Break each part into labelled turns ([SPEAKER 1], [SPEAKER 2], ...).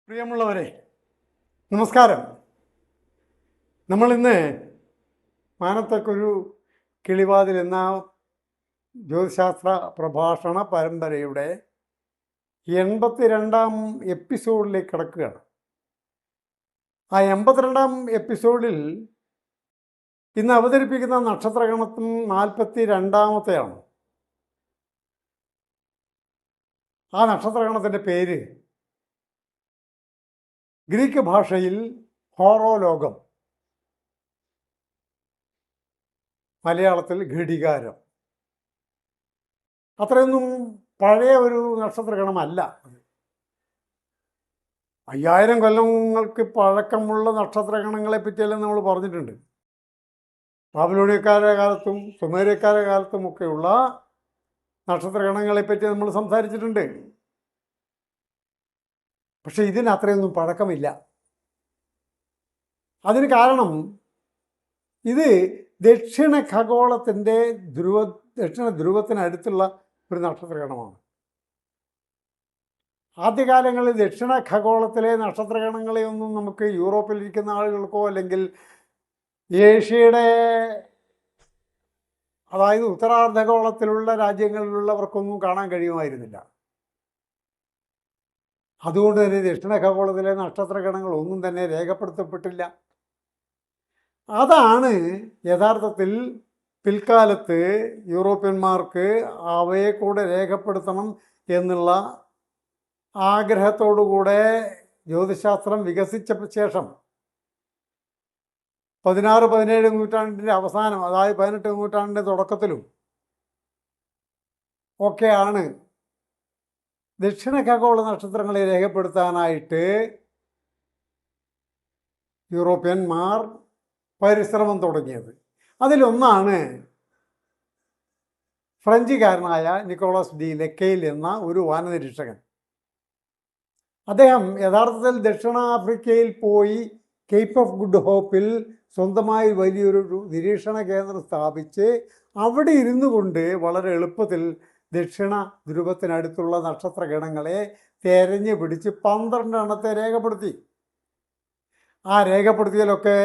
[SPEAKER 1] പ്രിയമുള്ളവരെ, നമസ്കാരം. നമ്മളിന്ന് മാനത്തേക്കൊരു കിളിവാതിൽ എന്ന ജ്യോതിശാസ്ത്ര പ്രഭാഷണ പരമ്പരയുടെ 82ാം എപ്പിസോഡിലേക്ക് കടക്കുകയാണ്. ആ 82ാം എപ്പിസോഡിൽ ഇന്ന് അവതരിപ്പിക്കുന്ന നക്ഷത്രഗണത്തിൽ 42ാമത്തെയാണ്. ആ നക്ഷത്രഗണത്തിൻ്റെ പേര് ഗ്രീക്ക് ഭാഷയിൽ ഹോറോലോകം, മലയാളത്തിൽ ഘടികാരം. അത്രയൊന്നും പഴയ ഒരു നക്ഷത്രഗണമല്ല. 5000 കൊല്ലങ്ങൾക്ക് പഴക്കമുള്ള നക്ഷത്രഗണങ്ങളെ പറ്റിയെല്ലാം നമ്മൾ പറഞ്ഞിട്ടുണ്ട്. ബാബിലോണിയക്കാരുടെ കാലത്തും സുമേരിയക്കാരുടെ കാലത്തുമൊക്കെയുള്ള നക്ഷത്രഗണങ്ങളെപ്പറ്റി നമ്മൾ സംസാരിച്ചിട്ടുണ്ട്. പക്ഷെ ഇതിന് അത്രയൊന്നും പഴക്കമില്ല. അതിന് കാരണം ഇത് ദക്ഷിണ ഖഗോളത്തിൻ്റെ ദക്ഷിണ ധ്രുവത്തിനടുത്തുള്ള ഒരു നക്ഷത്രഗണമാണ്. ആദ്യകാലങ്ങളിൽ ദക്ഷിണ ഖഗോളത്തിലെ നക്ഷത്രഗണങ്ങളെയൊന്നും നമുക്ക് യൂറോപ്പിലിരിക്കുന്ന ആളുകൾക്കോ അല്ലെങ്കിൽ ഏഷ്യയുടെ, അതായത് ഉത്തരാർദ്ധഗോളത്തിലുള്ള രാജ്യങ്ങളിലുള്ളവർക്കൊന്നും കാണാൻ കഴിയുമായിരുന്നില്ല. അതുകൊണ്ട് തന്നെ ദക്ഷിണ ഖഗോളത്തിലെ നക്ഷത്രഗണങ്ങൾ ഒന്നും തന്നെ രേഖപ്പെടുത്തപ്പെട്ടില്ല. അതാണ് യഥാർത്ഥത്തിൽ പിൽക്കാലത്ത് യൂറോപ്യന്മാർക്ക് അവയെ കൂടെ രേഖപ്പെടുത്തണം എന്നുള്ള ആഗ്രഹത്തോടുകൂടെ ജ്യോതിശാസ്ത്രം വികസിച്ച ശേഷം 16-17 നൂറ്റാണ്ടിൻ്റെ അവസാനം, അതായത് 18 നൂറ്റാണ്ടിൻ്റെ തുടക്കത്തിലും ഒക്കെയാണ് ദക്ഷിണ ഖഗോള നക്ഷത്രങ്ങളെ രേഖപ്പെടുത്താനായിട്ട് യൂറോപ്യന്മാർ പരിശ്രമം തുടങ്ങിയത്. അതിലൊന്നാണ് ഫ്രഞ്ചുകാരനായ നിക്കോളാസ് ഡി ലെക്കയിൽ എന്ന ഒരു വാനനിരീക്ഷകൻ. അദ്ദേഹം യഥാർത്ഥത്തിൽ ദക്ഷിണാഫ്രിക്കയിൽ പോയി കേപ്പ് ഓഫ് ഗുഡ് ഹോപ്പിൽ സ്വന്തമായി വലിയൊരു നിരീക്ഷണ കേന്ദ്രം സ്ഥാപിച്ച് അവിടെ ഇരുന്നു കൊണ്ട് വളരെ എളുപ്പത്തിൽ ദക്ഷിണ ധ്രുവത്തിനടുത്തുള്ള നക്ഷത്രഗണങ്ങളെ തെരഞ്ഞു പിടിച്ച് 12 എണ്ണത്തെ രേഖപ്പെടുത്തി. ആ രേഖപ്പെടുത്തിയാലൊക്കെ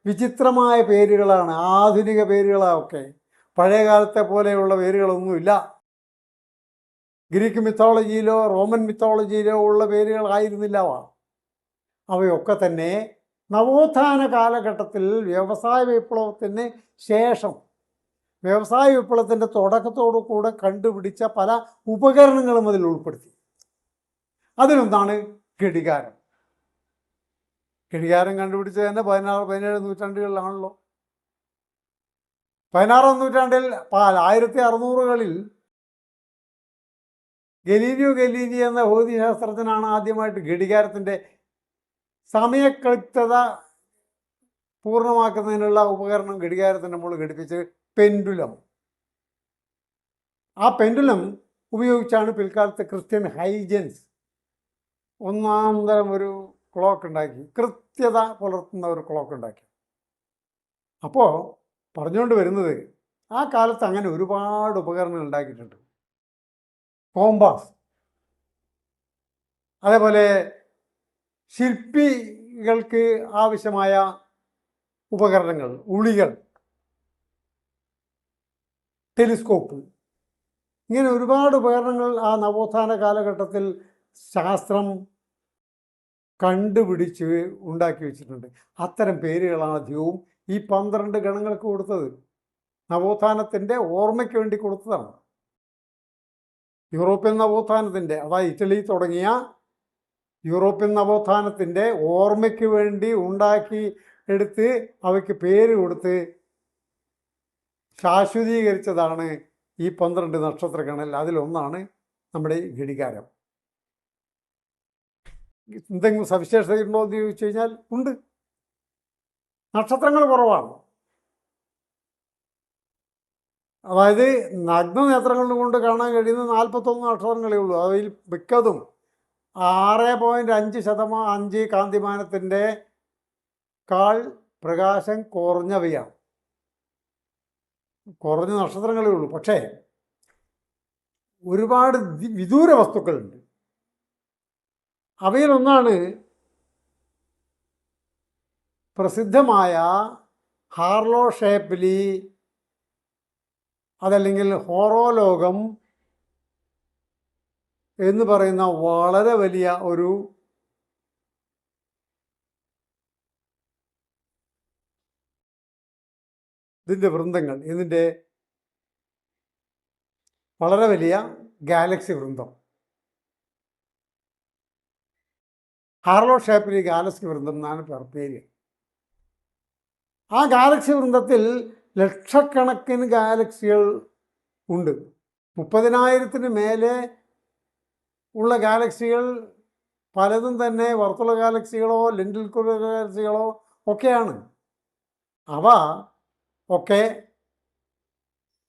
[SPEAKER 1] വിചിത്രമായ പേരുകളാണ്, ആധുനിക പേരുകളൊക്കെ. പഴയ കാലത്തെ പോലെയുള്ള പേരുകളൊന്നുമില്ല. ഗ്രീക്ക് മിത്തോളജിയിലോ റോമൻ മിത്തോളജിയിലോ ഉള്ള പേരുകളായിരുന്നില്ല അവയൊക്കെ തന്നെ നവോത്ഥാന കാലഘട്ടത്തിൽ വ്യവസായ വിപ്ലവത്തിന് ശേഷം, വ്യവസായ വിപ്ലവത്തിൻ്റെ തുടക്കത്തോടു കൂടെ കണ്ടുപിടിച്ച പല ഉപകരണങ്ങളും അതിൽ ഉൾപ്പെടുത്തി. അതിലൊന്നാണ് ഘടികാരം. ഘടികാരം കണ്ടുപിടിച്ചത് തന്നെ 16-17 നൂറ്റാണ്ടുകളിലാണല്ലോ. 16ാം നൂറ്റാണ്ടിൽ 1600കളിൽ ഗലീലിയോ ഗലീലി എന്ന ഭൗതികശാസ്ത്രജ്ഞനാണ് ആദ്യമായിട്ട് ഘടികാരത്തിൻ്റെ സമയക്ലിപ്തത പൂർണ്ണമാക്കുന്നതിനുള്ള ഉപകരണം ഘടികാരത്തിൻ്റെ മുകളിൽ ഘടിപ്പിച്ച് പെൻഡുലം. ആ പെൻഡുലം ഉപയോഗിച്ചാണ് പിൽക്കാലത്ത് ക്രിസ്ത്യൻ ഹൈജൻസ് ഒന്നാം തരം ഒരു ക്ലോക്ക് ഉണ്ടാക്കി, കൃത്യത പുലർത്തുന്ന ഒരു ക്ലോക്ക് ഉണ്ടാക്കി. അപ്പോൾ പറഞ്ഞുകൊണ്ട് വരുന്നത്, ആ കാലത്ത് അങ്ങനെ ഒരുപാട് ഉപകരണങ്ങൾ ഉണ്ടാക്കിയിട്ടുണ്ട്. കോമ്പാസ്, അതേപോലെ ശില്പികൾക്ക് ആവശ്യമായ ഉപകരണങ്ങൾ, ഉളികൾ, ടെലിസ്കോപ്പ്, ഇങ്ങനെ ഒരുപാട് ഉപകരണങ്ങൾ ആ നവോത്ഥാന കാലഘട്ടത്തിൽ ശാസ്ത്രം കണ്ടുപിടിച്ച് ഉണ്ടാക്കി വെച്ചിട്ടുണ്ട്. അത്തരം പേരുകളാണ് അധികവും ഈ 12 ഗണങ്ങൾക്ക് കൊടുത്തത്. നവോത്ഥാനത്തിൻ്റെ ഓർമ്മയ്ക്ക് വേണ്ടി കൊടുത്തതാണ്. യൂറോപ്യൻ നവോത്ഥാനത്തിൻ്റെ, അതായത് ഇറ്റലി തുടങ്ങിയ യൂറോപ്യൻ നവോത്ഥാനത്തിൻ്റെ ഓർമ്മയ്ക്ക് വേണ്ടി ഉണ്ടാക്കി എടുത്ത് അവയ്ക്ക് പേര് കൊടുത്ത് ശാശ്വതീകരിച്ചതാണ് ഈ 12 നക്ഷത്രഗണൽ. അതിലൊന്നാണ് നമ്മുടെ ഘടികാരം. എന്തെങ്കിലും സവിശേഷത ഉണ്ടോ എന്ന് ചോദിച്ചു കഴിഞ്ഞാൽ ഉണ്ട്. നക്ഷത്രങ്ങൾ കുറവാണ്. അതായത് നഗ്നനേത്രങ്ങൾ കൊണ്ട് കാണാൻ കഴിയുന്ന 41 നക്ഷത്രങ്ങളേ ഉള്ളൂ. അതിൽ മിക്കതും 6.5 കാന്തിമാനത്തിൻ്റെ കാൾ പ്രകാശം കുറഞ്ഞവയാണ്. കുറഞ്ഞ നക്ഷത്രങ്ങളേ ഉള്ളൂ. പക്ഷേ ഒരുപാട് വിദൂര വസ്തുക്കളുണ്ട്. അവയിലൊന്നാണ് പ്രസിദ്ധമായ ഹാർലോ ഷേപ്ലി അതല്ലെങ്കിൽ ഹോറോലോകം എന്ന് പറയുന്ന വളരെ വലിയ ഒരു വൃന്ദങ്ങൾ, ഇതിൻ്റെ വളരെ വലിയ ഗാലക്സി വൃന്ദം, ഹാർലോ ഷേപ്ലി ഗാലക്സി വൃന്ദം എന്നാണ് പേര്. ആ ഗാലക്സി വൃന്ദത്തിൽ ലക്ഷക്കണക്കിന് ഗാലക്സികൾ ഉണ്ട്. 30,000-ന് മേലെ ഉള്ള ഗാലക്സികൾ പലതും തന്നെ വർത്തുള ഗാലക്സികളോ ലെൻറ്റിൽ ഗാലക്സികളോ ഒക്കെയാണ്. അവ ഒക്കെ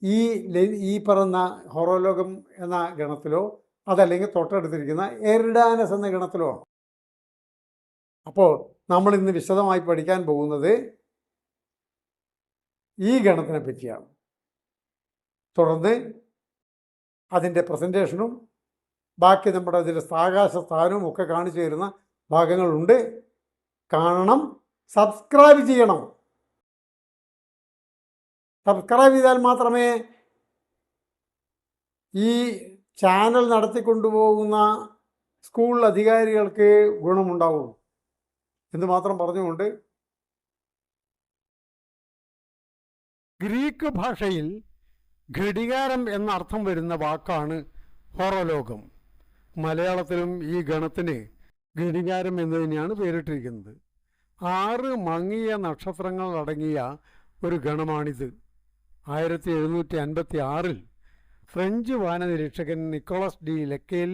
[SPEAKER 1] ഈ പറയുന്ന ഹോറോലോകം എന്ന ഗണത്തിലോ അതല്ലെങ്കിൽ തൊട്ടടുത്തിരിക്കുന്ന എറിഡാനസ് എന്ന ഗണത്തിലോ ആണ്. അപ്പോൾ നമ്മൾ ഇന്ന് വിശദമായി പഠിക്കാൻ പോകുന്നത് ഈ ഗണത്തിനെ പറ്റിയാണ്. തുടർന്ന് അതിൻ്റെ പ്രസൻറ്റേഷനും ബാക്കി നമ്മുടെ അതിൻ്റെ ആകാശ സ്ഥാനവും ഒക്കെ കാണിച്ചു തരുന്ന ഭാഗങ്ങളുണ്ട്. കാണണം, സബ്സ്ക്രൈബ് ചെയ്യണം. സബ്സ്ക്രൈബ് ചെയ്താൽ മാത്രമേ ഈ ചാനൽ നടത്തിക്കൊണ്ടുപോകുന്ന സ്കൂൾ അധികാരികൾക്ക് ഗുണമുണ്ടാവുള്ളൂ എന്ന് മാത്രം പറഞ്ഞുകൊണ്ട്, ഗ്രീക്ക് ഭാഷയിൽ ഘടികാരം എന്നർത്ഥം വരുന്ന വാക്കാണ് ഹോറോലോകം. മലയാളത്തിലും ഈ ഗണത്തിന് ഘടികാരം എന്ന് തന്നെയാണ് പേരിട്ടിരിക്കുന്നത്. 6 മങ്ങിയ നക്ഷത്രങ്ങൾ അടങ്ങിയ ഒരു ഗണമാണിത്. 1756 ഫ്രഞ്ച് വാനനിരീക്ഷകൻ നിക്കോളസ് ഡി ലെക്കേൽ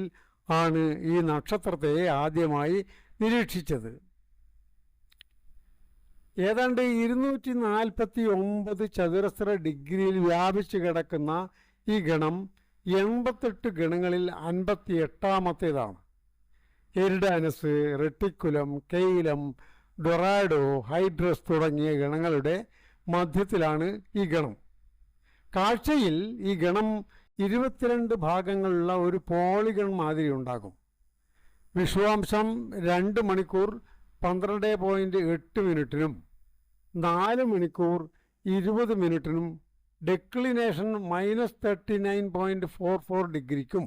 [SPEAKER 1] ആണ് ഈ നക്ഷത്രത്തെ ആദ്യമായി നിരീക്ഷിച്ചത്. ഏതാണ്ട് 249 ചതുരശ്ര ഡിഗ്രിയിൽ വ്യാപിച്ചു കിടക്കുന്ന ഈ ഗണം 88 ഗണങ്ങളിൽ 58-ാമത്തേതാണ്. എരിഡാനസ്, റെട്ടിക്കുലം, കെയിലം, ഡൊറാഡോ, ഹൈഡ്രസ് തുടങ്ങിയ ഗണങ്ങളുടെ മധ്യത്തിലാണ് ഈ ഗണം. കാഴ്ചയിൽ ഈ ഗണം 22 ഭാഗങ്ങളുള്ള ഒരു പോളിഗൺ മാതിരി ഉണ്ടാകും. വിഷുവാംശം 2 മണിക്കൂർ 12.8 മിനിറ്റിനും 4 മണിക്കൂർ 20 മിനിറ്റിനും ഡെക്ലിനേഷൻ -39.44 ഡിഗ്രിക്കും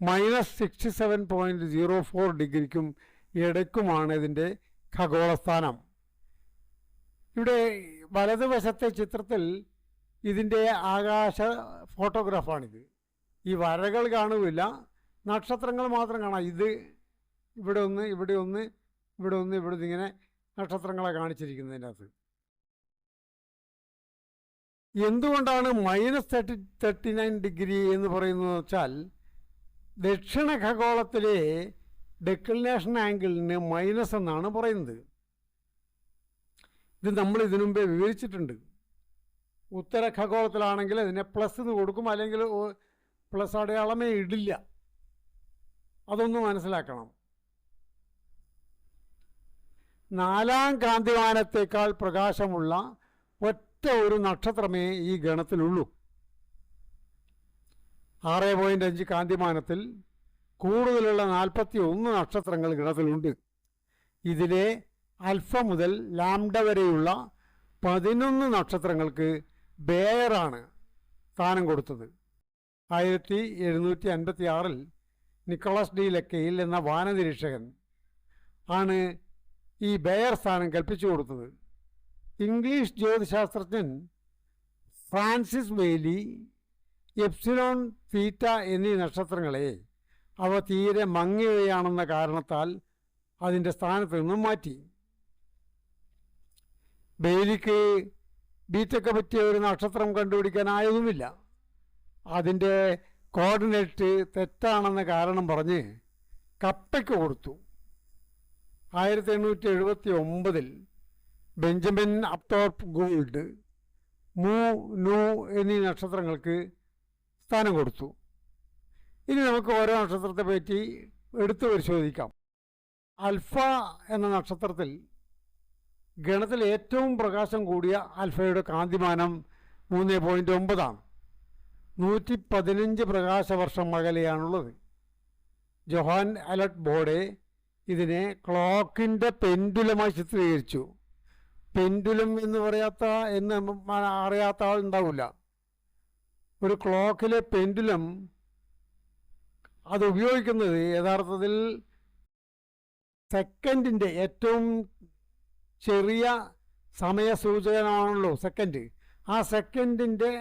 [SPEAKER 1] -67.04 ഡിഗ്രിക്കും ഇടയ്ക്കുമാണ് ഇതിൻ്റെ ഖഗോളസ്ഥാനം. ഇവിടെ വലതുവശത്തെ ചിത്രത്തിൽ ഇതിൻ്റെ ആകാശ ഫോട്ടോഗ്രാഫാണിത്. ഈ വരകൾ കാണുകയില്ല, നക്ഷത്രങ്ങൾ മാത്രം കാണാം. ഇത് ഇവിടെ ഒന്ന്, ഇവിടെ ഒന്ന്, ഇവിടെ ഒന്ന്, ഇവിടെ ഇങ്ങനെ നക്ഷത്രങ്ങളെ കാണിച്ചിരിക്കുന്നതിൻ്റെ അകത്ത്. എന്തുകൊണ്ടാണ് -39 ഡിഗ്രി എന്ന് പറയുന്നത് വെച്ചാൽ, ദക്ഷിണ ഖഗോളത്തിലെ ഡെക്ലിനേഷൻ ആംഗിളിന് മൈനസ് എന്നാണ് പറയുന്നത്. ഇത് നമ്മൾ ഇതിനു മുമ്പേ വിവരിച്ചിട്ടുണ്ട്. ഉത്തര ഖഗോളത്തിലാണെങ്കിൽ അതിനെ പ്ലസ് എന്ന് കൊടുക്കും, അല്ലെങ്കിൽ പ്ലസ് അടയാളമേ ഇടില്ല. അതൊന്ന് മനസ്സിലാക്കണം. 4-ാം കാന്തിമാനത്തേക്കാൾ പ്രകാശമുള്ള ഒറ്റ ഒരു നക്ഷത്രമേ ഈ ഗണത്തിലുള്ളൂ. 6.5 കാന്തിമാനത്തിൽ കൂടുതലുള്ള 41 നക്ഷത്രങ്ങൾ ഗണത്തിലുണ്ട്. ഇതിലെ അൽഫ മുതൽ ലാംഡ വരെയുള്ള 11 നക്ഷത്രങ്ങൾക്ക് ബേയറാണ് സ്ഥാനം കൊടുത്തത്. 1756 നിക്കോളസ് ഡി ലെക്കേൽ എന്ന വാനനിരീക്ഷകൻ ആണ് ഈ ബേയർ സ്ഥാനം കൽപ്പിച്ചു കൊടുത്തത്. ഇംഗ്ലീഷ് ജ്യോതിശാസ്ത്രജ്ഞൻ ഫ്രാൻസിസ് ബെയ്ലി എപ്സിലോൺ, തീറ്റ എന്നീ നക്ഷത്രങ്ങളെ അവ തീരെ മങ്ങിയവയാണെന്ന കാരണത്താൽ അതിൻ്റെ സ്ഥാനത്ത് നിന്നും മാറ്റി. ബെയ്ലിക്ക് ബീറ്റയ്ക്ക് പറ്റിയ ഒരു നക്ഷത്രം കണ്ടുപിടിക്കാനായതുമില്ല. അതിൻ്റെ കോർഡിനേറ്റ് തെറ്റാണെന്ന കാരണം പറഞ്ഞ് കപ്പയ്ക്ക് കൊടുത്തു. 1879 ബെഞ്ചമിൻ അപ്തോർപ്പ് ഗോൾഡ്, മൂ, നൂ എന്നീ നക്ഷത്രങ്ങൾക്ക് സ്ഥാനം കൊടുത്തു. ഇനി നമുക്ക് ഓരോ നക്ഷത്രത്തെ പറ്റി എടുത്തു പരിശോധിക്കാം. അൽഫ എന്ന നക്ഷത്രത്തിൽ ഗണത്തിൽ ഏറ്റവും പ്രകാശം കൂടിയ ആൽഫയുടെ കാന്തിമാനം 3.9 ആണ്. 115 പ്രകാശവർഷം അകലെയാണുള്ളത്. ജോഹാൻ അലട്ട് ബോർഡെ ഇതിനെ ക്ലോക്കിൻ്റെ പെൻഡുലമായി ചിത്രീകരിച്ചു. പെൻഡുലം എന്ന് അറിയാത്ത ആളുണ്ടാവില്ല. ഒരു ക്ലോക്കിലെ പെൻഡുലം അത് ഉപയോഗിക്കുന്നത് യഥാർത്ഥത്തിൽ സെക്കൻഡിൻ്റെ ഏറ്റവും ചെറിയ സമയസൂചകമാണല്ലോ സെക്കൻഡ്. ആ സെക്കൻഡിൻ്റെ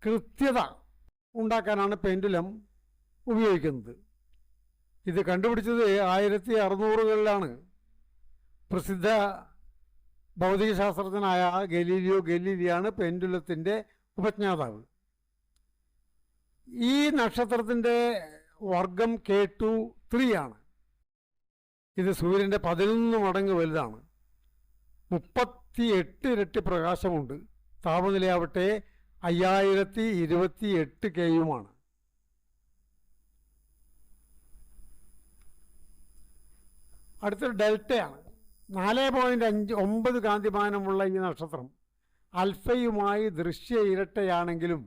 [SPEAKER 1] കൃത്യത ഉണ്ടാക്കാനാണ് പെൻഡുലം ഉപയോഗിക്കുന്നത്. ഇത് കണ്ടുപിടിച്ചത് 1600കളിലാണ്. പ്രസിദ്ധ ഭൗതികശാസ്ത്രജ്ഞനായ ഗലീലിയോ ഗലീലിയാണ് പെൻഡുലത്തിൻ്റെ ഉപജ്ഞാതാവ്. ഈ നക്ഷത്രത്തിൻ്റെ വർഗം K2 3 ആണ്. ഇത് സൂര്യൻ്റെ 11 മടങ്ങ് വലുതാണ്. 38 ഇരട്ടി പ്രകാശമുണ്ട്. താപനിലയാവട്ടെ 5028 K യുമാണ്. അടുത്തൊരു ഡെൽറ്റയാണ്. 4.9 കാന്തിമാനമുള്ള ഈ നക്ഷത്രം ആൽഫയുമായി ദൃശ്യ ഇരട്ടയാണെങ്കിലും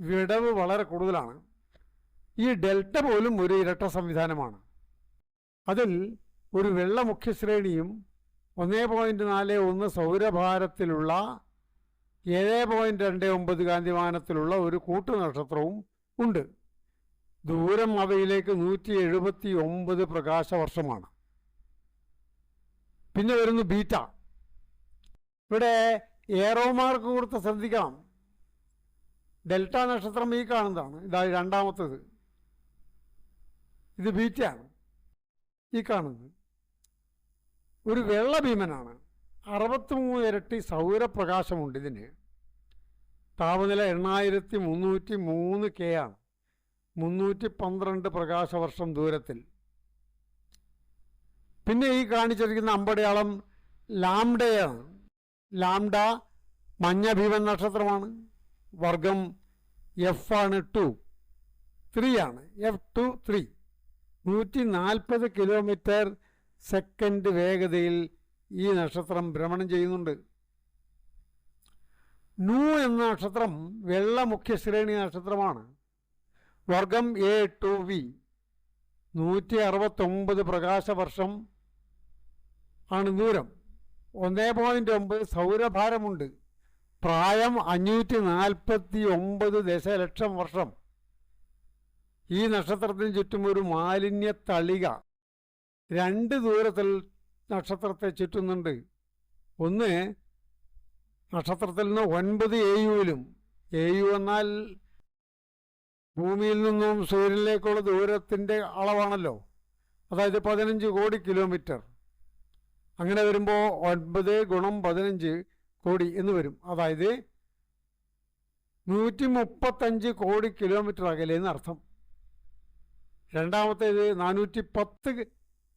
[SPEAKER 1] വിടവ് വളരെ കൂടുതലാണ്. ഈ ഡെൽറ്റ പോലും ഒരു ഇരട്ട സംവിധാനമാണ്. അതിൽ ഒരു വെള്ള മുഖ്യശ്രേണിയും 1.41 സൗരഭാരത്തിലുള്ള 7.29 കാന്തിമാനത്തിലുള്ള ഒരു കൂട്ടുനക്ഷത്രവും ഉണ്ട്. ദൂരം അവയിലേക്ക് 179 പ്രകാശവർഷമാണ്. പിന്നെ വരുന്നു ബീറ്റ. ഇവിടെ ഏറോ മാർക്ക് കൊടുത്ത് ശ്രദ്ധിക്കണം. ഡെൽറ്റ നക്ഷത്രം ഈ കാണുന്നതാണ്. ഇതാ രണ്ടാമത്തത്. ഇത് ബീറ്റയാണ്. ഈ കാണുന്നത് ഒരു വെള്ള ഭീമനാണ്. 63 ഇരട്ടി സൗരപ്രകാശമുണ്ട് ഇതിന്. താപനില 8303 K ആണ്. 312 പ്രകാശവർഷം ദൂരത്തിൽ. പിന്നെ ഈ കാണിച്ചിരിക്കുന്ന അമ്പടയാളം ലാംഡയാണ്. ലാംഡ മഞ്ഞ ഭീമൻ നക്ഷത്രമാണ്. വർഗം F ആണ്. 3 ആണ്. F2 3. 140 കിലോമീറ്റർ സെക്കൻഡ് വേഗതയിൽ ഈ നക്ഷത്രം ഭ്രമണം ചെയ്യുന്നുണ്ട്. നൂ എന്ന നക്ഷത്രം വെള്ള മുഖ്യശ്രേണി നക്ഷത്രമാണ്. വർഗം A2V. 169 പ്രകാശവർഷം ആണ് ദൂരം. 1.9 സൗരഭാരമുണ്ട്. പ്രായം 549 ദശലക്ഷം വർഷം. ഈ നക്ഷത്രത്തിന് ചുറ്റും ഒരു മാലിന്യ തളിക 2 ദൂരത്തിൽ നക്ഷത്രത്തെ ചുറ്റുന്നുണ്ട്. ഒന്ന് നക്ഷത്രത്തിൽ നിന്ന് 9 AUവിലും. AU എന്നാൽ ഭൂമിയിൽ നിന്നും സൂര്യനിലേക്കുള്ള ദൂരത്തിൻ്റെ അളവാണല്ലോ. അതായത് 15 കോടി കിലോമീറ്റർ. അങ്ങനെ വരുമ്പോൾ 9 × 15 കോടി എന്ന് വരും. അതായത് 135 കോടി കിലോമീറ്റർ അകലെ എന്നർത്ഥം. രണ്ടാമത്തേത് 410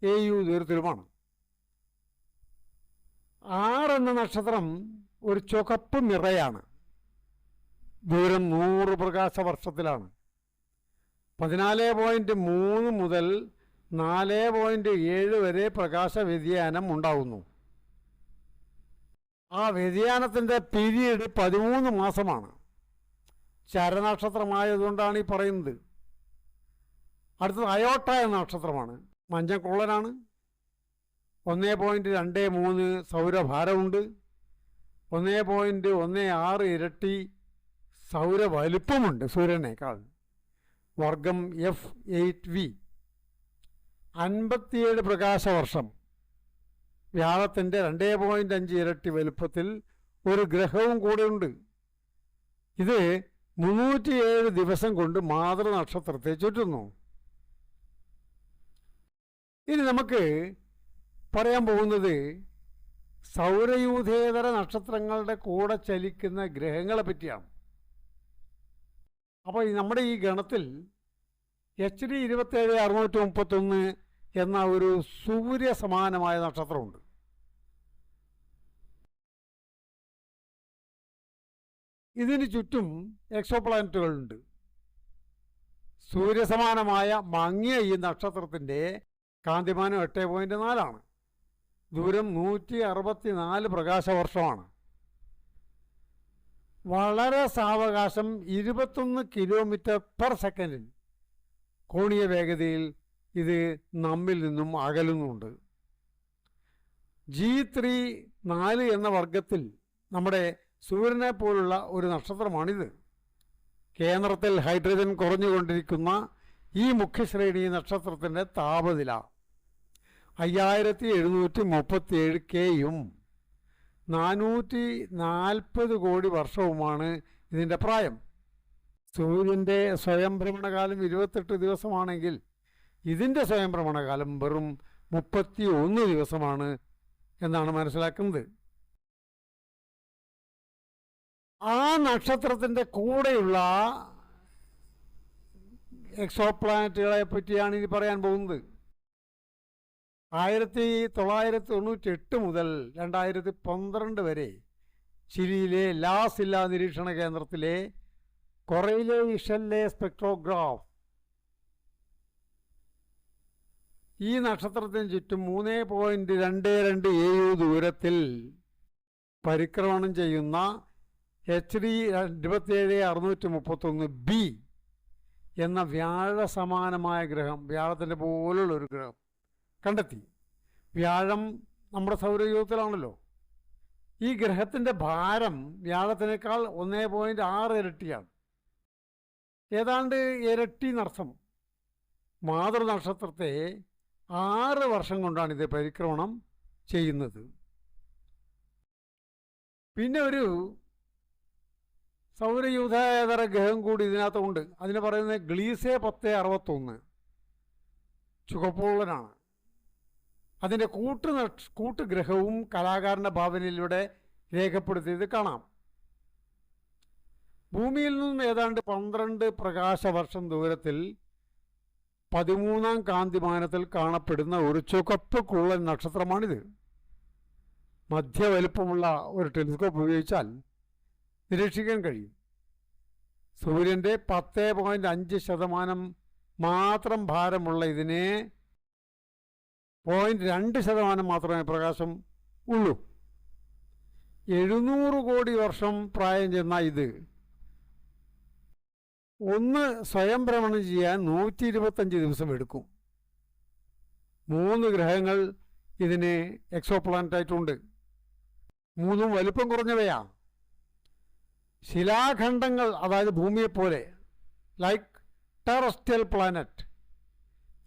[SPEAKER 1] AU ദൂരത്തിലുമാണ്. 6 എന്ന നക്ഷത്രം ഒരു ചുവപ്പ് നിറയാണ്. ദൂരം 100 പ്രകാശവർഷത്തിലാണ്. 14.3 മുതൽ 4.7 വരെ പ്രകാശ വ്യതിയാനം ഉണ്ടാകുന്നു. ആ വ്യതിയാനത്തിൻ്റെ പീരീഡ് 13 മാസമാണ്. ചരനക്ഷത്രമായതുകൊണ്ടാണ് ഈ പറയുന്നത്. അടുത്തത് അയോട്ട എന്ന നക്ഷത്രമാണ്. മഞ്ഞക്കുള്ളനാണ്. 1.23 സൗരഭാരമുണ്ട്. 1.16 ഇരട്ടി സൗരവലുപ്പമുണ്ട് സൂര്യനേക്കാൾ. വർഗം F8V. 57 പ്രകാശവർഷം. വ്യാഴത്തിൻ്റെ 2.5 ഇരട്ടി വലുപ്പത്തിൽ ഒരു ഗ്രഹവും കൂടെയുണ്ട്. ഇത് 307 ദിവസം കൊണ്ട് മാതൃനക്ഷത്രത്തെ ചുറ്റുന്നു. ഇനി നമുക്ക് പറയാൻ പോകുന്നത് സൗരയൂഥേതര നക്ഷത്രങ്ങളുടെ കൂടെ ചലിക്കുന്ന ഗ്രഹങ്ങളെ പറ്റിയാണ്. അപ്പോൾ നമ്മുടെ ഈ ഗണത്തിൽ HD 27631 എന്ന ഒരു സൂര്യ സമാനമായ നക്ഷത്രമുണ്ട്. ഇതിന് ചുറ്റും എക്സോപ്ലാനറ്റുകളുണ്ട്. സൂര്യസമാനമായ മങ്ങിയ ഈ നക്ഷത്രത്തിൻ്റെ കാന്തിമാനം 8.4 ആണ്. ദൂരം 164 പ്രകാശവർഷമാണ്. വളരെ സാവകാശം 21 കിലോമീറ്റർ പെർ സെക്കൻഡിൽ കോണീയ വേഗതയിൽ ഇത് നമ്മിൽ നിന്നും അകലുന്നുണ്ട്. G3 4 എന്ന വർഗത്തിൽ നമ്മുടെ സൂര്യനെ പോലുള്ള ഒരു നക്ഷത്രമാണിത്. കേന്ദ്രത്തിൽ ഹൈഡ്രജൻ കുറഞ്ഞുകൊണ്ടിരിക്കുന്ന ഈ മുഖ്യശ്രേണി നക്ഷത്രത്തിൻ്റെ താപനില 5737 Kയും 440 കോടി വർഷവുമാണ് ഇതിൻ്റെ പ്രായം. സൂര്യൻ്റെ സ്വയംഭ്രമണകാലം 28 ദിവസമാണെങ്കിൽ ഇതിൻ്റെ സ്വയംഭ്രമണകാലം വെറും 31 ദിവസമാണ് എന്നാണ് മനസ്സിലാക്കുന്നത്. ആ നക്ഷത്രത്തിൻ്റെ കൂടെയുള്ള എക്സോ പ്ലാനറ്റുകളെ പറ്റിയാണ് ഇനി പറയാൻ പോകുന്നത്. 1998 മുതൽ 2012 വരെ ചിലിയിലെ ലാ സില്ല നിരീക്ഷണ കേന്ദ്രത്തിലെ കൊറൈലേഷനിലെ സ്പെക്ട്രോഗ്രാഫ് ഈ നക്ഷത്രത്തിന് ചുറ്റും 3.22 AU ദൂരത്തിൽ പരിക്രമണം ചെയ്യുന്ന HD 27631b എന്ന വ്യാഴ സമാനമായ ഗ്രഹം, വ്യാഴത്തിൻ്റെ പോലുള്ള ഒരു ഗ്രഹം കണ്ടെത്തി. വ്യാഴം നമ്മുടെ സൗരയൂഥത്തിലാണല്ലോ. ഈ ഗ്രഹത്തിൻ്റെ ഭാരം വ്യാഴത്തിനേക്കാൾ 1.6 ഇരട്ടിയാണ്. ഏതാണ്ട് ഇരട്ടി നർസം. മാതൃനക്ഷത്രത്തെ 6 വർഷം കൊണ്ടാണ് ഇത് പരിക്രമണം ചെയ്യുന്നത്. പിന്നെ ഒരു സൗരയൂഥേതര ഗ്രഹം കൂടി ഇതിനകത്തുണ്ട്. അതിന് പറയുന്നത് ഗ്ലീസെ 1061 ചുവപ്പുള്ളനാണ്. അതിൻ്റെ കൂട്ടുഗ്രഹവും കലാകാരൻ്റെ ഭാവനയിലൂടെ രേഖപ്പെടുത്തിയത് കാണാം. ഭൂമിയിൽ നിന്നും ഏതാണ്ട് 12 പ്രകാശവർഷം ദൂരത്തിൽ 13ാം കാന്തിമാനത്തിൽ കാണപ്പെടുന്ന ഒരു ചുവപ്പ് കുള്ളൻ നക്ഷത്രമാണിത്. മധ്യവലുപ്പമുള്ള ഒരു ടെലിസ്കോപ്പ് ഉപയോഗിച്ചാൽ നിരീക്ഷിക്കാൻ കഴിയും. സൂര്യൻ്റെ 10.5% മാത്രം ഭാരമുള്ള ഇതിന് 0.2% മാത്രമേ പ്രകാശം ഉള്ളൂ. 700 കോടി വർഷം പ്രായം ചെന്ന ഇത് ഒന്ന് സ്വയം ഭ്രമണം ചെയ്യാൻ 125 ദിവസം എടുക്കും. 3 ഗ്രഹങ്ങൾ ഇതിന് എക്സോ പ്ലാനറ്റായിട്ടുണ്ട്. 3ഉം വലിപ്പം കുറഞ്ഞവയാ. ശിലാഖണ്ഡങ്ങൾ, അതായത് ഭൂമിയെപ്പോലെ, ലൈക്ക് ടെറസ്ട്രിയൽ പ്ലാനറ്റ്.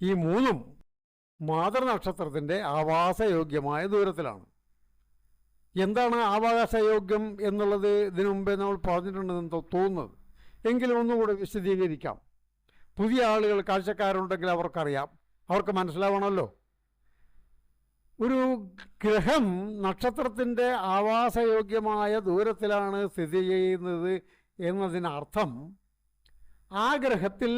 [SPEAKER 1] ഈ 3ഉം മാതൃനക്ഷത്രത്തിൻ്റെ ആവാസയോഗ്യമായ ദൂരത്തിലാണ്. എന്താണ് ആവാസയോഗ്യം എന്നുള്ളത് ഇതിനു മുമ്പേ നമ്മൾ പറഞ്ഞിട്ടുണ്ടെന്ന് തോന്നുന്നത്. എങ്കിലും ഒന്നുകൂടെ വിശദീകരിക്കാം. പുതിയ ആളുകൾ, കാഴ്ചക്കാരുണ്ടെങ്കിൽ അവർക്കറിയാം, അവർക്ക് മനസ്സിലാവണമല്ലോ. ഒരു ഗ്രഹം നക്ഷത്രത്തിൻ്റെ ആവാസയോഗ്യമായ ദൂരത്തിലാണ് സ്ഥിതി ചെയ്യുന്നത് എന്നതിനർത്ഥം ആ ഗ്രഹത്തിൽ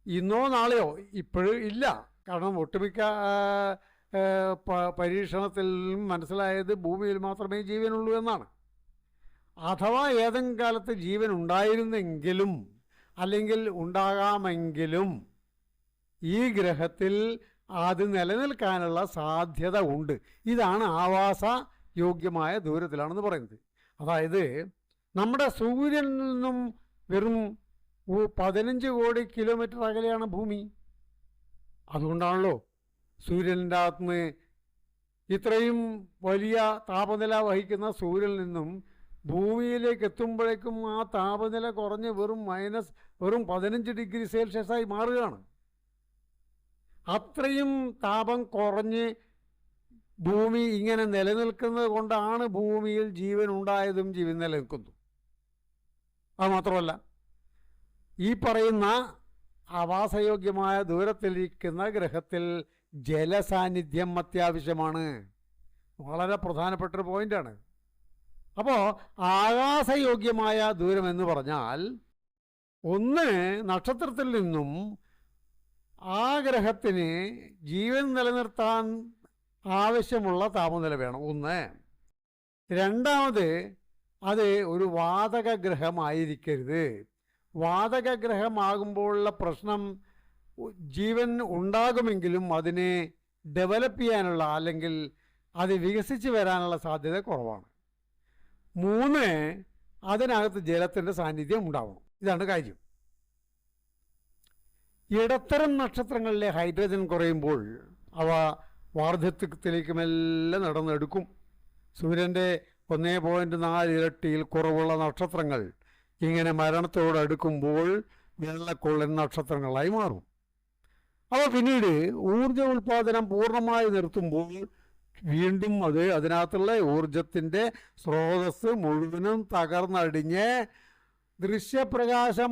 [SPEAKER 1] ഇന്നോ നാളെയോ, ഇപ്പോഴും ഇല്ല, കാരണം ഒട്ടുമിക്ക പരീക്ഷണത്തിൽ മനസ്സിലായത് ഭൂമിയിൽ മാത്രമേ ജീവനുള്ളൂ എന്നാണ്. അഥവാ ഏതെങ്കിലും കാലത്ത് ജീവൻ ഉണ്ടായിരുന്നെങ്കിലും അല്ലെങ്കിൽ ഉണ്ടാകാമെങ്കിലും ഈ ഗ്രഹത്തിൽ അത് നിലനിൽക്കാനുള്ള സാധ്യത ഉണ്ട്. ഇതാണ് ആവാസ യോഗ്യമായ ദൂരത്തിലാണെന്ന് പറയുന്നത്. അതായത് നമ്മുടെ സൂര്യനിൽ നിന്നും വെറും 15 കോടി കിലോമീറ്റർ അകലെയാണ് ഭൂമി. അതുകൊണ്ടാണല്ലോ സൂര്യൻ്റെ അകത്തുനിന്ന് ഇത്രയും വലിയ താപനില വഹിക്കുന്ന സൂര്യനിൽ നിന്നും ഭൂമിയിലേക്ക് എത്തുമ്പോഴേക്കും ആ താപനില കുറഞ്ഞ് വെറും 15 ഡിഗ്രി സെൽഷ്യസായി മാറുകയാണ്. അത്രയും താപം കുറഞ്ഞ് ഭൂമി ഇങ്ങനെ നിലനിൽക്കുന്നത് കൊണ്ടാണ് ഭൂമിയിൽ ജീവൻ ഉണ്ടായതും ജീവൻ നിലനിൽക്കുന്നു. അതുമാത്രമല്ല, ഈ പറയുന്ന ആവാസയോഗ്യമായ ദൂരത്തിലിരിക്കുന്ന ഗ്രഹത്തിൽ ജലസാന്നിധ്യം അത്യാവശ്യമാണ്. വളരെ പ്രധാനപ്പെട്ടൊരു പോയിൻ്റാണ്. അപ്പോൾ ആകാശയോഗ്യമായ ദൂരം എന്ന് പറഞ്ഞാൽ ഒന്ന് നക്ഷത്രത്തിൽ നിന്നും ആ ഗ്രഹത്തിന് ജീവൻ നിലനിർത്താൻ ആവശ്യമുള്ള താപനില വേണം. ഒന്ന്. രണ്ടാമത്, അത് ഒരു വാതക ഗ്രഹമായിരിക്കരുത്. വാതക ഗ്രഹമാകുമ്പോഴുള്ള പ്രശ്നം, ജീവൻ ഉണ്ടാകുമെങ്കിലും അതിനെ ഡെവലപ്പ് ചെയ്യാനുള്ള അല്ലെങ്കിൽ അത് വികസിച്ച് വരാനുള്ള സാധ്യത കുറവാണ്. 3, അതിനകത്ത് ജലത്തിൻ്റെ സാന്നിധ്യം ഉണ്ടാവണം. ഇതാണ് കാര്യം. ഇടത്തരം നക്ഷത്രങ്ങളിലെ ഹൈഡ്രജൻ കുറയുമ്പോൾ അവ വാർദ്ധക്യത്തിലേക്കുമെല്ലാം നടന്നെടുക്കും. സൂര്യൻ്റെ 1.4 ഇരട്ടിയിൽ കുറവുള്ള നക്ഷത്രങ്ങൾ ഇങ്ങനെ മരണത്തോടടുക്കുമ്പോൾ വെള്ളക്കൊള്ളൻ നക്ഷത്രങ്ങളായി മാറും. അവ പിന്നീട് ഊർജ ഉൽപാദനം പൂർണ്ണമായി നിർത്തുമ്പോൾ വീണ്ടും അതിനകത്തുള്ള ഊർജത്തിൻ്റെ സ്രോതസ് മുഴുവനും തകർന്നടിഞ്ഞ് ദൃശ്യപ്രകാശം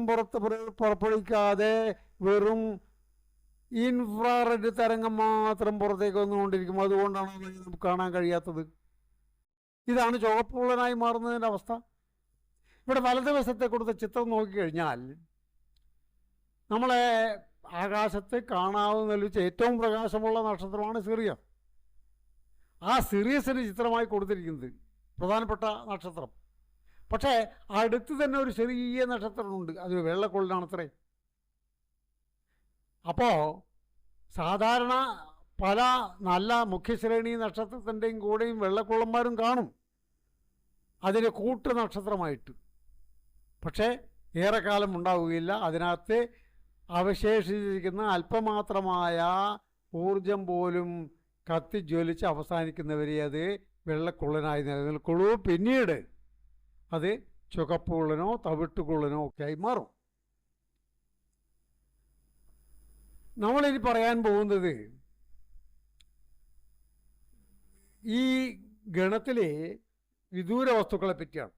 [SPEAKER 1] പുറപ്പെടുവിക്കാതെ വെറും ഇൻഫ്രാറെഡ് തരംഗം മാത്രം പുറത്തേക്ക് വന്നുകൊണ്ടിരിക്കും. അതുകൊണ്ടാണ് നമുക്ക് കാണാൻ കഴിയാത്തത്. ഇതാണ് ചുവപ്പുള്ളനായി മാറുന്നതിൻ്റെ അവസ്ഥ. ഇവിടെ വലതുവശത്തെ കൊടുത്ത ചിത്രം നോക്കിക്കഴിഞ്ഞാൽ നമ്മളെ ആകാശത്ത് കാണാവുന്നതിൽ വെച്ച് ഏറ്റവും പ്രകാശമുള്ള നക്ഷത്രമാണ് സിറിയസ്. ആ സിറിയസിന് ചിത്രമായി കൊടുത്തിരിക്കുന്നത് പ്രധാനപ്പെട്ട നക്ഷത്രം. പക്ഷേ അടുത്ത് തന്നെ ഒരു ചെറിയ നക്ഷത്രമുണ്ട്, അതൊരു വെള്ളക്കൊള്ളനാണത്രേ. അപ്പോൾ സാധാരണ പല നല്ല മുഖ്യശ്രേണി നക്ഷത്രത്തിൻ്റെയും കൂടെയും വെള്ളക്കൊള്ളന്മാരും കാണും, അതിന് കൂട്ട് നക്ഷത്രമായിട്ട്. പക്ഷേ ഏറെക്കാലം ഉണ്ടാവുകയില്ല. അതിനകത്ത് അവശേഷിച്ചിരിക്കുന്ന അല്പമാത്രമായ ഊർജം പോലും കത്തിജ്വലിച്ച് അവസാനിക്കുന്നവരെ അത് വെള്ളക്കുള്ളനായി നിലനിൽക്കുള്ളൂ. പിന്നീട് അത് ചുവപ്പുള്ളനോ തവിട്ടുകുള്ളനോ ഒക്കെ ആയി മാറും. നമ്മളിനി പറയാൻ പോകുന്നത് ഈ ഗണത്തിലെ വിദൂര വസ്തുക്കളെ പറ്റിയാണ്.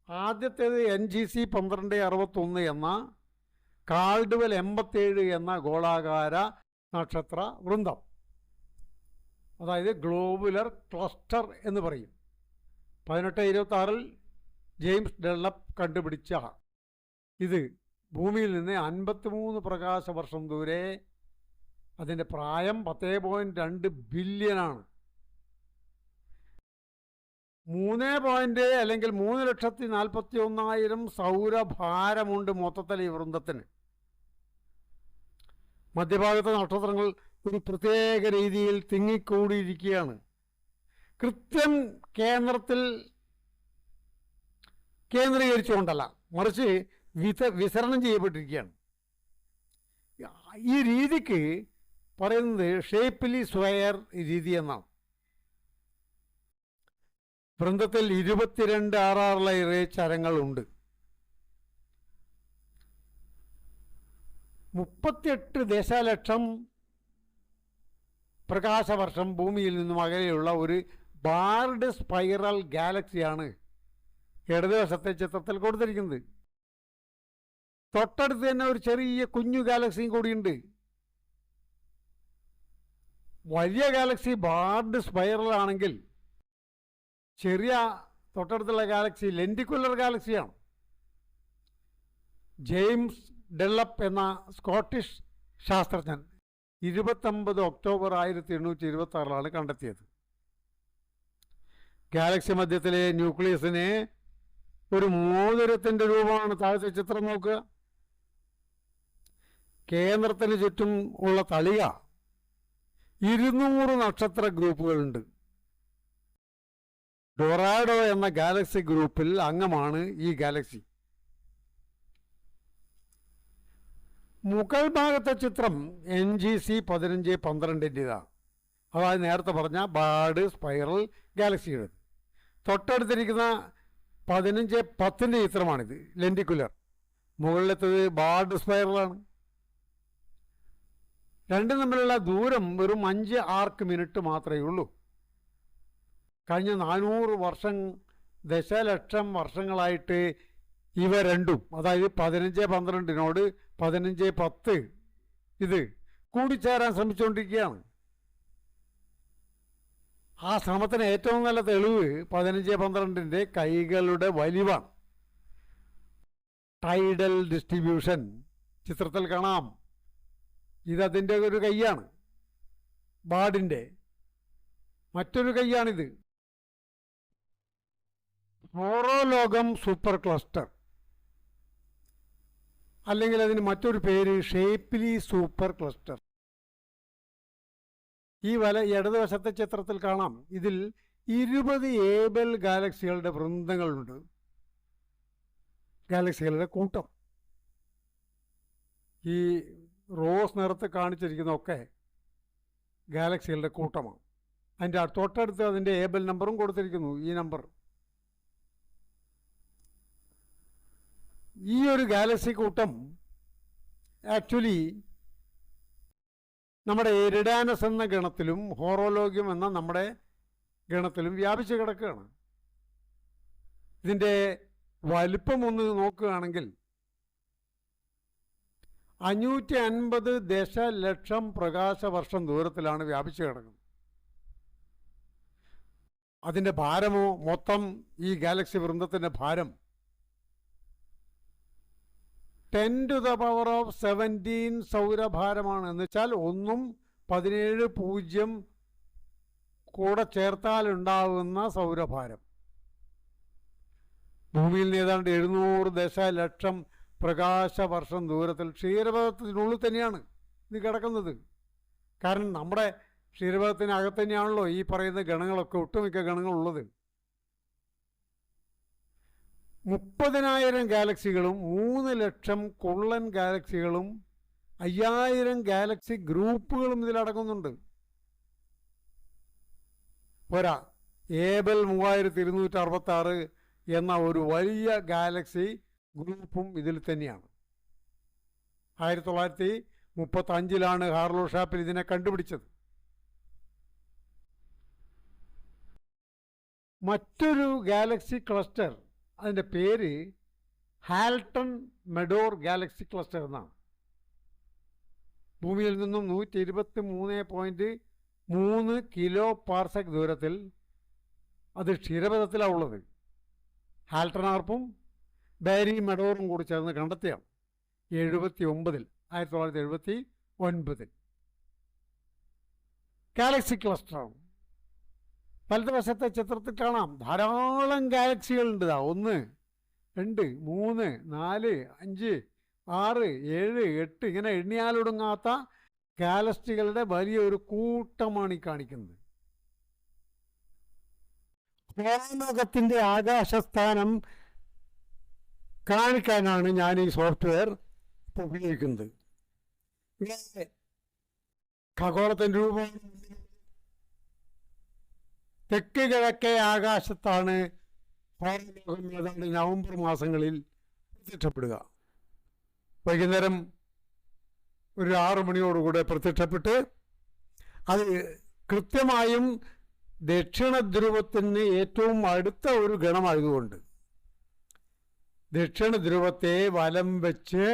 [SPEAKER 1] ആദ്യത്തേത് NGC 1261 എന്ന കാൾഡ്വെൽ 87 എന്ന ഗോളാകാര നക്ഷത്ര വൃന്ദം, അതായത് ഗ്ലോബുലർ ക്ലസ്റ്റർ എന്ന് പറയും. 1826 ജെയിംസ് ഡെല്ലപ്പ് കണ്ടുപിടിച്ച ഇത് ഭൂമിയിൽ നിന്ന് 53 പ്രകാശവർഷം ദൂരെ, അതിൻ്റെ പ്രായം 10.2 ബില്യനാണ്. 3 അല്ലെങ്കിൽ 3,41,000 സൗരഭാരമുണ്ട് മൊത്തത്തിൽ ഈ വൃന്ദത്തിന്. മധ്യഭാഗത്തെ നക്ഷത്രങ്ങൾ ഒരു പ്രത്യേക രീതിയിൽ തിങ്ങിക്കൂടിയിരിക്കുകയാണ്. കൃത്യം കേന്ദ്രീകരിച്ചുകൊണ്ടല്ല, മറിച്ച് വിതരണം ചെയ്യപ്പെട്ടിരിക്കുകയാണ്. ഈ രീതിക്ക് പറയുന്നത് ഷേപ്പ്ലി സ്വയർ രീതി എന്നാണ്. വൃന്ദത്തിൽ 22 RR ചരങ്ങളുണ്ട്. 38 ദശലക്ഷം പ്രകാശവർഷം ഭൂമിയിൽ നിന്നും അകലെയുള്ള ഒരു ബാർഡ് സ്പൈറൽ ഗാലക്സിയാണ് ഇടതുവശത്തെ ചിത്രത്തിൽ കൊടുത്തിരിക്കുന്നത്. തൊട്ടടുത്ത് തന്നെ ഒരു ചെറിയ കുഞ്ഞു ഗാലക്സിയും കൂടിയുണ്ട്. വലിയ ഗാലക്സി ബാർഡ് സ്പൈറൽ ആണെങ്കിൽ ചെറിയ തൊട്ടടുത്തുള്ള ഗാലക്സി ലെൻറ്റിക്കുലർ ഗാലക്സിയാണ്. ജെയിംസ് ഡെല്ലപ്പ് എന്ന സ്കോട്ടിഷ് ശാസ്ത്രജ്ഞൻ 29 ഒക്ടോബർ 1826 കണ്ടെത്തിയത്. ഗാലക്സി മധ്യത്തിലെ ന്യൂക്ലിയസിന് ഒരു മോതിരത്തിൻ്റെ രൂപമാണ്. താഴത്തെ ചിത്രം നോക്കുക. കേന്ദ്രത്തിന് ചുറ്റും ഉള്ള തളിക 200 നക്ഷത്ര ഗ്രൂപ്പുകളുണ്ട്. ഡൊറാഡോ എന്ന ഗാലക്സി ഗ്രൂപ്പിൽ അംഗമാണ് ഈ ഗാലക്സി. മുകൾ ഭാഗത്തെ ചിത്രം NGC 1512-താണ്. അതായത് നേരത്തെ പറഞ്ഞ ബാർഡ് സ്പൈറൽ ഗാലക്സിയുടെ. തൊട്ടടുത്തിരിക്കുന്ന 1510 ചിത്രമാണിത്, ലെൻറ്റിക്കുലർ. മുകളിലത്തത് ബാർഡ് സ്പൈറലാണ്. രണ്ടും തമ്മിലുള്ള ദൂരം വെറും 5 ആർക്ക് മിനിറ്റ് മാത്രമേ ഉള്ളൂ. കഴിഞ്ഞ 400 ദശലക്ഷം വർഷങ്ങളായിട്ട് ഇവ രണ്ടും, അതായത് 1512 1510 ഇത് കൂടിച്ചേരാൻ ശ്രമിച്ചുകൊണ്ടിരിക്കുകയാണ്. ആ ശ്രമത്തിന് ഏറ്റവും നല്ല തെളിവ് 1512 കൈകളുടെ വലിവാണ്. ടൈഡൽ ഡിസ്ട്രിബ്യൂഷൻ ചിത്രത്തിൽ കാണാം. ഇതതിൻ്റെ ഒരു കൈയാണ്, ബാർഡിൻ്റെ. മറ്റൊരു കൈയാണിത്, ഹോറോലോഗം സൂപ്പർ ക്ലസ്റ്റർ, അല്ലെങ്കിൽ അതിന് മറ്റൊരു പേര് ഷേപ്പ്ലി സൂപ്പർ ക്ലസ്റ്റർ. ഈ ഇടതുവശത്തെ ചിത്രത്തിൽ കാണാം. ഇതിൽ 20 ഏബൽ ഗാലക്സികളുടെ വൃന്ദങ്ങളുണ്ട്, ഗാലക്സികളുടെ കൂട്ടം. ഈ റോസ് നിറത്ത് കാണിച്ചിരിക്കുന്നതൊക്കെ ഗാലക്സികളുടെ കൂട്ടമാണ്. അതിൻ്റെ തൊട്ടടുത്ത് അതിൻ്റെ ഏബൽ നമ്പറും കൊടുത്തിരിക്കുന്നു, ഈ നമ്പർ. ഈ ഒരു ഗാലക്സി കൂട്ടം ആക്ച്വലി നമ്മുടെ എരിഡാനസ് എന്ന ഗണത്തിലും ഹോറോലോഗ്യം എന്ന നമ്മുടെ ഗണത്തിലും വ്യാപിച്ചു കിടക്കുകയാണ്. ഇതിൻ്റെ വലിപ്പം ഒന്ന് നോക്കുകയാണെങ്കിൽ 550 ദശലക്ഷം പ്രകാശവർഷം ദൂരത്തിലാണ് വ്യാപിച്ചു കിടക്കുന്നത്. അതിൻ്റെ ഭാരമോ, മൊത്തം ഈ ഗാലക്സി വൃന്ദത്തിൻ്റെ ഭാരം 10⁻17 സൗരഭാരമാണ്. എന്ന് വെച്ചാൽ 1ഉം 17 കൂടെ ചേർത്താലുണ്ടാകുന്ന സൗരഭാരം. ഭൂമിയിൽ നിന്ന് ഏതാണ്ട് 700 ദശലക്ഷം പ്രകാശവർഷം ദൂരത്തിൽ ക്ഷീരപഥത്തിനുള്ളിൽ തന്നെയാണ് ഇത് കിടക്കുന്നത്. കാരണം നമ്മുടെ ക്ഷീരപഥത്തിനകത്ത് തന്നെയാണല്ലോ ഈ പറയുന്ന ഗണങ്ങളൊക്കെ, ഒട്ടുമിക്ക ഗണങ്ങളുള്ളത്. 30,000 ഗാലക്സികളും 3 ലക്ഷം കുള്ളൻ ഗാലക്സികളും 5000 ഗാലക്സി ഗ്രൂപ്പുകളും ഇതിലടങ്ങുന്നുണ്ട്. പോരാ, ഏബൽ 3266 എന്ന ഒരു വലിയ ഗാലക്സി ഗ്രൂപ്പും ഇതിൽ തന്നെയാണ്. 1935 ഹാർലോ ഷാപ്പിൽ ഇതിനെ കണ്ടുപിടിച്ചത്. മറ്റൊരു ഗാലക്സി ക്ലസ്റ്റർ, അതിൻ്റെ പേര് ഹാൽട്ടൺ മെഡോർ ഗാലക്സി ക്ലസ്റ്റർ എന്നാണ്. ഭൂമിയിൽ നിന്നും 123.3 കിലോ പാർസെക് ദൂരത്തിൽ അത് ക്ഷീരപഥത്തിലാണ് ഉള്ളത്. ഹാൽട്ടൺ ആർപ്പും ബാരി മെഡോറും കൂടി ചേർന്ന് കണ്ടെത്തിയാണ് 1979 ഗാലക്സി ക്ലസ്റ്ററാണ്. വലതുവശത്തെ ചിത്രത്തിൽ കാണാം ധാരാളം ഗാലക്സികളുണ്ട്. 1, 2, 3, 4, 5, 6, 7, 8 ഇങ്ങനെ എണ്ണിയാലൊടുങ്ങാത്ത ഗാലക്സികളുടെ വലിയൊരു കൂട്ടമാണ് ഈ കാണിക്കുന്നത്. ലോകത്തിൻ്റെ ആകാശസ്ഥാനം കാണിക്കാനാണ് ഞാൻ ഈ സോഫ്റ്റ്വെയർ ഉപയോഗിക്കുന്നത്. ഇവിടെ ഖഗോളത്തിൻ്റെ രൂപം തെക്ക് കിഴക്കേ ആകാശത്താണ് ഹോറോലോകം ഏതാണ്ട് നവംബർ മാസങ്ങളിൽ പ്രത്യക്ഷപ്പെടുക. വൈകുന്നേരം ഒരു 6 മണിയോടുകൂടെ പ്രത്യക്ഷപ്പെട്ട് അത് കൃത്യമായും ദക്ഷിണ ധ്രുവത്തിന് ഏറ്റവും അടുത്ത ഒരു ഗണമായതുകൊണ്ട് ദക്ഷിണ ധ്രുവത്തെ വലം വെച്ച്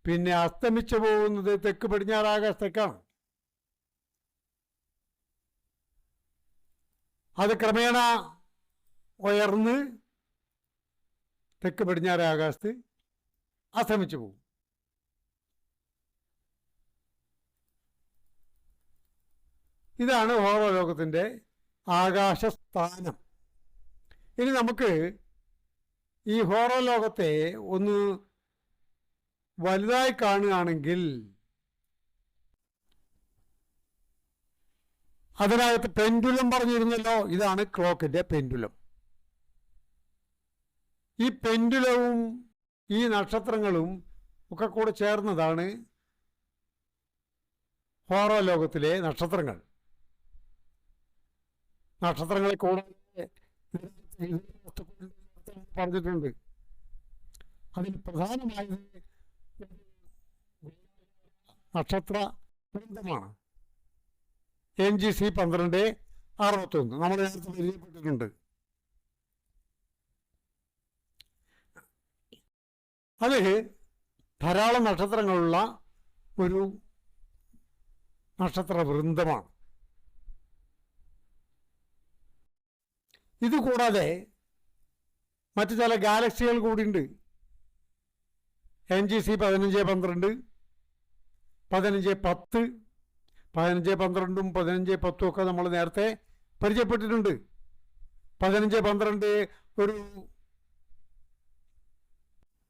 [SPEAKER 1] പിന്നെ അസ്തമിച്ചു പോകുന്നത് തെക്ക് പടിഞ്ഞാറ് ആകാശത്തേക്കാണ്. അത് ക്രമേണ ഉയർന്ന് തെക്ക് പടിഞ്ഞാറ് ആകാശത്ത് അസ്തമിച്ചു പോകും. ഇതാണ് ഹോറോലോകത്തിൻ്റെ ആകാശസ്ഥാനം. ഇനി നമുക്ക് ഈ ഹോറോലോകത്തെ ഒന്ന് വലുതായി കാണുകയാണെങ്കിൽ അതിനകത്ത് പെൻഡുലം പറഞ്ഞിരുന്നല്ലോ, ഇതാണ് ക്ലോക്കിൻ്റെ പെൻഡുലം. ഈ പെൻഡുലവും ഈ നക്ഷത്രങ്ങളും ഒക്കെ കൂടെ ചേർന്നതാണ് ഹോറോലോകത്തിലെ നക്ഷത്രങ്ങൾ. നക്ഷത്രങ്ങളെ കൂടാതെ പറഞ്ഞിട്ടുണ്ട്. അതിൽ പ്രധാനമായത് നക്ഷത്ര വൃന്ദമാണ്. NGC 1261 നമ്മൾ നേരത്തെ പരിചയപ്പെട്ടിട്ടുണ്ട്. അത് ധാരാളം നക്ഷത്രങ്ങളുള്ള ഒരു നക്ഷത്ര വൃന്ദമാണ്. ഇതുകൂടാതെ മറ്റു ചില ഗാലക്സികൾ കൂടിയുണ്ട്. NGC 1512, 1510, 1512ഉം 1510 ഒക്കെ നമ്മൾ നേരത്തെ പരിചയപ്പെട്ടിട്ടുണ്ട്. 1512 ഒരു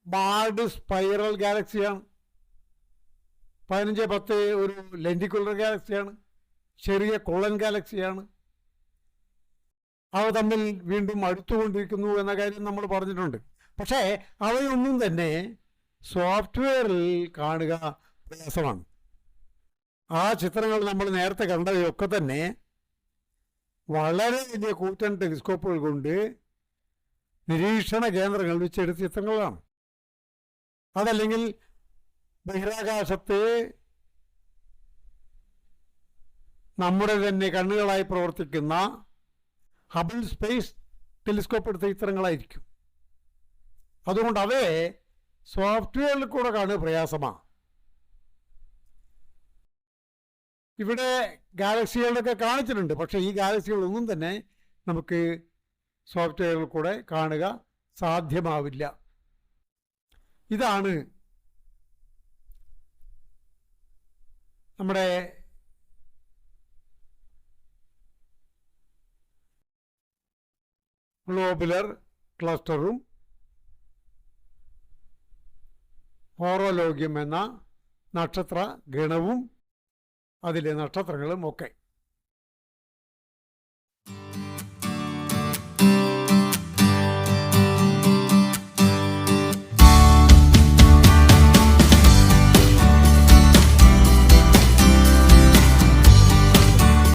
[SPEAKER 1] ബാർഡ് സ്പൈറൽ ഗാലക്സിയാണ്. 1510 ഒരു ലെൻറ്റിക്കുലർ ഗാലക്സിയാണ്, ചെറിയ കുള്ളൻ ഗാലക്സിയാണ്. അവ തമ്മിൽ വീണ്ടും അടുത്തുകൊണ്ടിരിക്കുന്നു എന്ന കാര്യം നമ്മൾ പറഞ്ഞിട്ടുണ്ട്. പക്ഷേ അവയൊന്നും തന്നെ സോഫ്റ്റ്വെയറിൽ കാണുക പ്രയാസമാണ്. ആ ചിത്രങ്ങൾ നമ്മൾ നേരത്തെ കണ്ടതൊക്കെ തന്നെ വളരെ വലിയ കൂറ്റൻ ടെലിസ്കോപ്പുകൾ കൊണ്ട് നിരീക്ഷണ കേന്ദ്രങ്ങൾ വെച്ചെടുത്ത ചിത്രങ്ങളാണ്. അതല്ലെങ്കിൽ ബഹിരാകാശത്ത് നമ്മുടെ തന്നെ കണ്ണുകളായി പ്രവർത്തിക്കുന്ന ഹബിൾ സ്പേസ് ടെലിസ്കോപ്പ് എടുത്ത ചിത്രങ്ങളായിരിക്കും. അതുകൊണ്ട് അവയെ സോഫ്റ്റ്വെയറിൽ കൂടെ കാണുക പ്രയാസമാണ്. ഇവിടെ ഗാലക്സികളൊക്കെ കാണിച്ചിട്ടുണ്ട്, പക്ഷേ ഈ ഗാലക്സികളൊന്നും തന്നെ നമുക്ക് സോഫ്റ്റ്വെയറിൽ കൂടെ കാണുക സാധ്യമാവില്ല. ഇതാണ് നമ്മുടെ ഗ്ലോബുലർ ക്ലസ്റ്ററും ഹോറോലോഗ്യം എന്ന നക്ഷത്ര ഗണവും അതിലെ നക്ഷത്രങ്ങളും ഒക്കെ.